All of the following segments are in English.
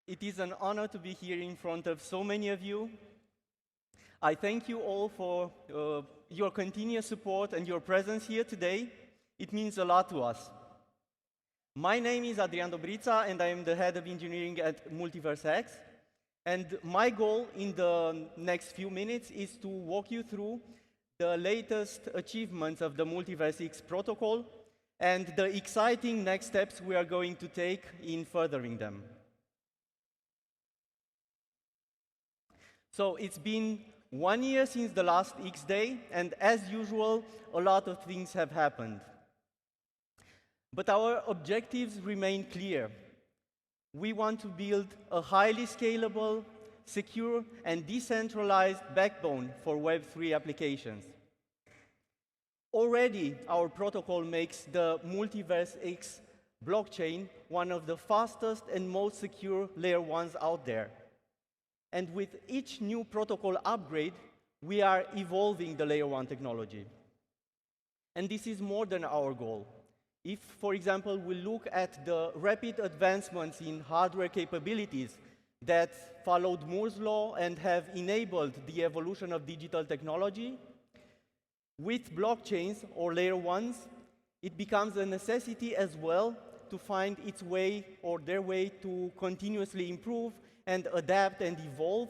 It is an honor to be here in front of so many of you. I thank you all for your continuous support and your presence here today. It means a lot to us. My name is Adrian Dobrita, and I am the head of engineering at MultiversX. And my goal in the next few minutes is to walk you through the latest achievements of the MultiversX protocol and the exciting next steps we are going to take in furthering them. So it's been 1 year since the last xDay, and as usual, a lot of things have happened. But our objectives remain clear. We want to build a highly scalable, secure, and decentralized backbone for Web3 applications. Already, our protocol makes the MultiversX blockchain one of the fastest and most secure layer 1s out there. And with each new protocol upgrade, we are evolving the layer 1 technology. And this is more than our goal. If, for example, we look at the rapid advancements in hardware capabilities that followed Moore's law and have enabled the evolution of digital technology, with blockchains or layer 1s, it becomes a necessity as well to find its way or their way to continuously improve and adapt and evolve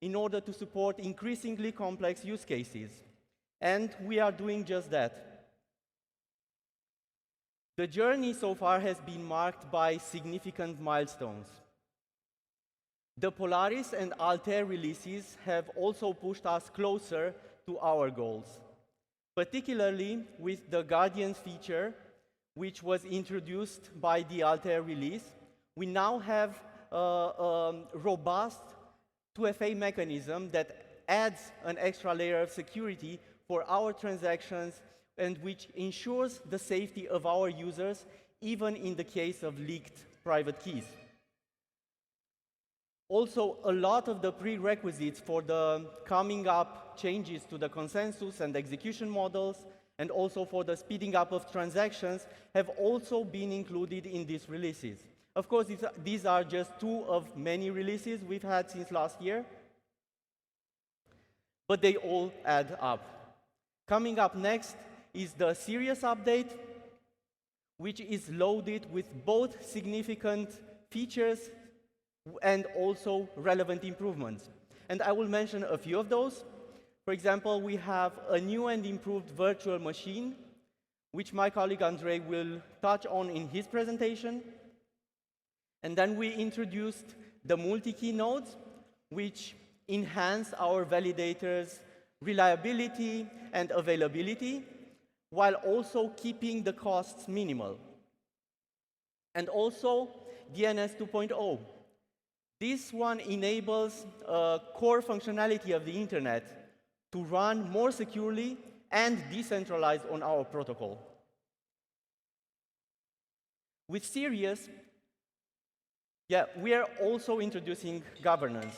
in order to support increasingly complex use cases. And we are doing just that. The journey so far has been marked by significant milestones. The Polaris and Altair releases have also pushed us closer to our goals, particularly with the Guardians feature, which was introduced by the Altair release. We now have a robust 2FA mechanism that adds an extra layer of security for our transactions and which ensures the safety of our users, even in the case of leaked private keys. Also, a lot of the prerequisites for the coming up changes to the consensus and execution models, and also for the speeding up of transactions, have also been included in these releases. Of course, these are just 2 of many releases we've had since last year, but they all add up. Coming up next is the Sirius update, which is loaded with both significant features and also relevant improvements. And I will mention a few of those. For example, we have a new and improved virtual machine, which my colleague Andre will touch on in his presentation. And then we introduced the multi-key nodes, which enhance our validators' reliability and availability, while also keeping the costs minimal. And also DNS 2.0. This one enables a core functionality of the internet to run more securely and decentralized on our protocol. With Sirius, we are also introducing governance.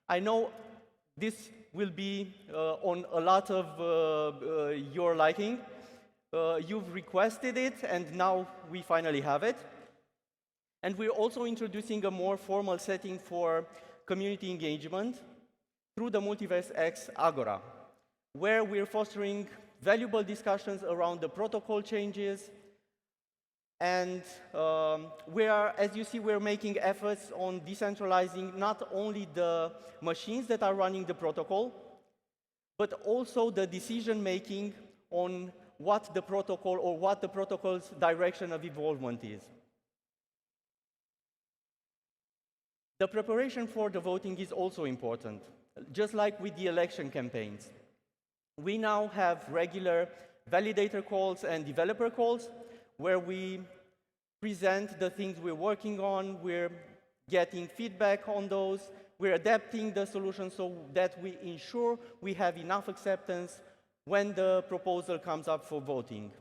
I know this will be on a lot of your liking. You've requested it, and now we finally have it. And we're also introducing a more formal setting for community engagement through the MultiversX Agora, where we're fostering valuable discussions around the protocol changes. And as you see, we're making efforts on decentralizing not only the machines that are running the protocol, but also the decision-making on what the protocol or what the protocol's direction of involvement is. The preparation for the voting is also important, just like with the election campaigns. We now have regular validator calls and developer calls, where we present the things we're working on, we're getting feedback on those, we're adapting the solution so that we ensure we have enough acceptance when the proposal comes up for voting.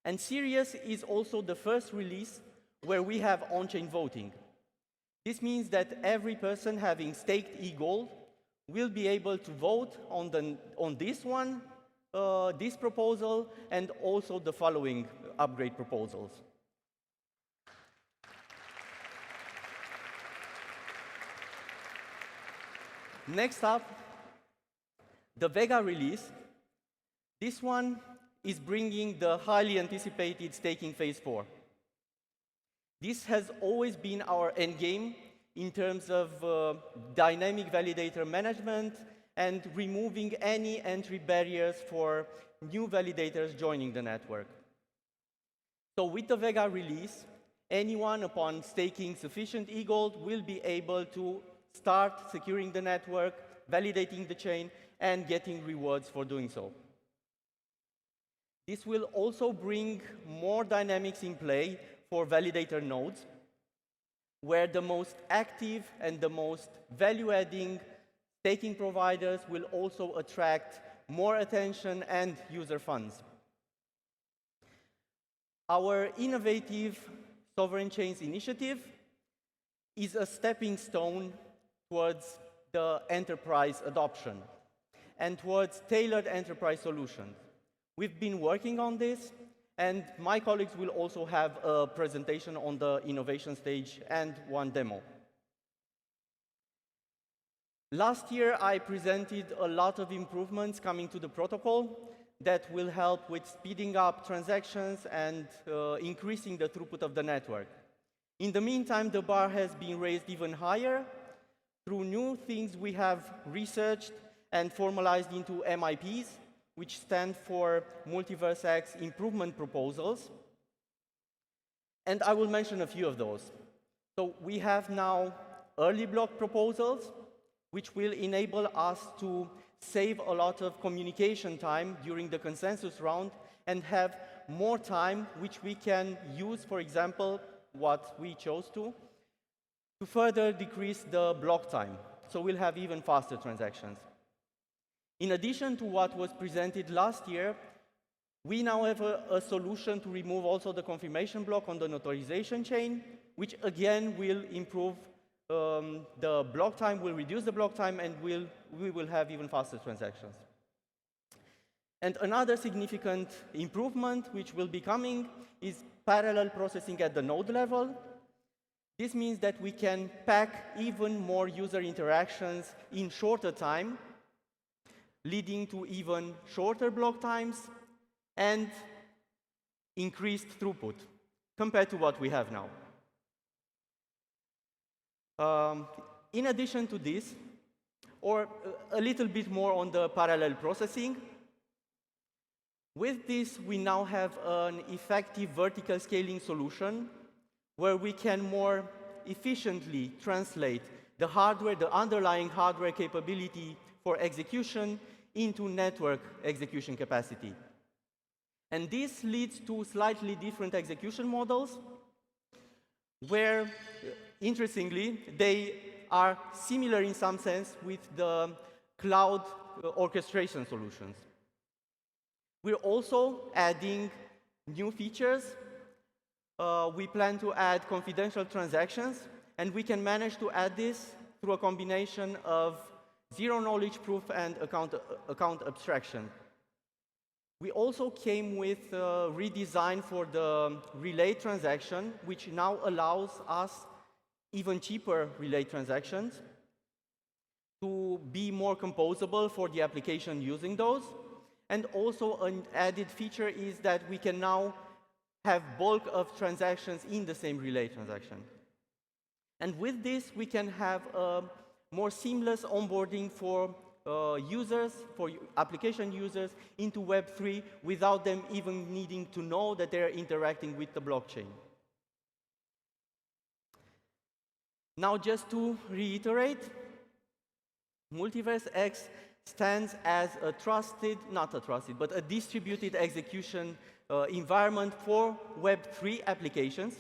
And Sirius is also the first release where we have on-chain voting. This means that every person having staked eGold will be able to vote on this one, this proposal, and also the following upgrade proposals. Next up, the Vega Release. This one is bringing the highly anticipated staking phase 4. This has always been our end game in terms of dynamic validator management and removing any entry barriers for new validators joining the network. So with the Vega Release, anyone upon staking sufficient e-gold will be able to start securing the network, validating the chain, and getting rewards for doing so. This will also bring more dynamics in play for validator nodes, where the most active and the most value-adding staking providers will also attract more attention and user funds. Our innovative Sovereign Chains initiative is a stepping stone towards the enterprise adoption and towards tailored enterprise solutions. We've been working on this, and my colleagues will also have a presentation on the innovation stage and one demo. Last year, I presented a lot of improvements coming to the protocol that will help with speeding up transactions and increasing the throughput of the network. In the meantime, the bar has been raised even higher through new things we have researched and formalized into MIPs, which stand for MultiversX Improvement Proposals. And I will mention a few of those. So we have now early block proposals, which will enable us to save a lot of communication time during the consensus round and have more time, which we can use, for example, what we chose to further decrease the block time. So we'll have even faster transactions. In addition to what was presented last year, we now have a solution to remove also the confirmation block on the notarization chain, which again will improve the block time, will reduce the block time, and we will have even faster transactions. And another significant improvement which will be coming is parallel processing at the node level. This means that we can pack even more user interactions in shorter time, leading to even shorter block times and increased throughput compared to what we have now. In addition to this, or a little bit more on the parallel processing, with this we now have an effective vertical scaling solution where we can more efficiently translate the hardware, the underlying hardware capability for execution into network execution capacity. And this leads to slightly different execution models where, interestingly, they are similar in some sense with the cloud orchestration solutions. We're also adding new features. We plan to add confidential transactions, and we can manage to add this through a combination of zero-knowledge proof and account abstraction. We also came with a redesign for the relay transaction, which now allows us even cheaper relay transactions to be more composable for the application using those. And also an added feature is that we can now have bulk of transactions in the same relay transaction. And with this, we can have a more seamless onboarding for users, for application users into Web3 without them even needing to know that they're interacting with the blockchain. Now, just to reiterate, MultiversX stands as a trusted, not a trusted, but a distributed execution environment for Web3 applications.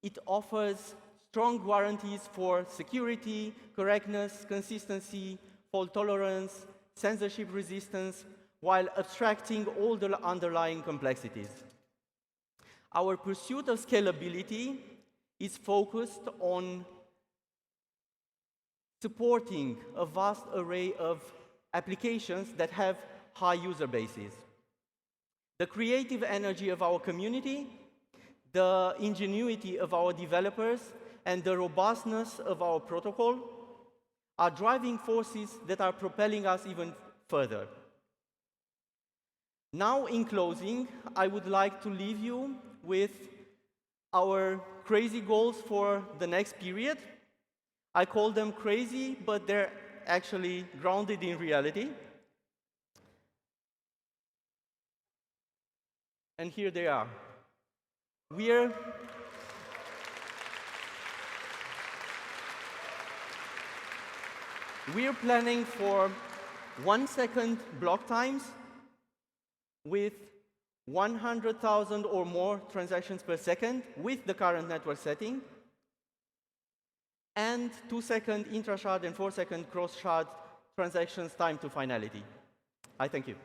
It offers strong guarantees for security, correctness, consistency, fault tolerance, censorship resistance, while abstracting all the underlying complexities. Our pursuit of scalability is focused on supporting a vast array of applications that have high user bases. The creative energy of our community, the ingenuity of our developers, and the robustness of our protocol are driving forces that are propelling us even further. Now, in closing, I would like to leave you with our crazy goals for the next period. I call them crazy, but they're actually grounded in reality. And here they are. We're planning for 1-second block times with 100,000 or more transactions per second with the current network setting, and 2-second intra-shard and 4-second cross-shard transactions time to finality. I thank you.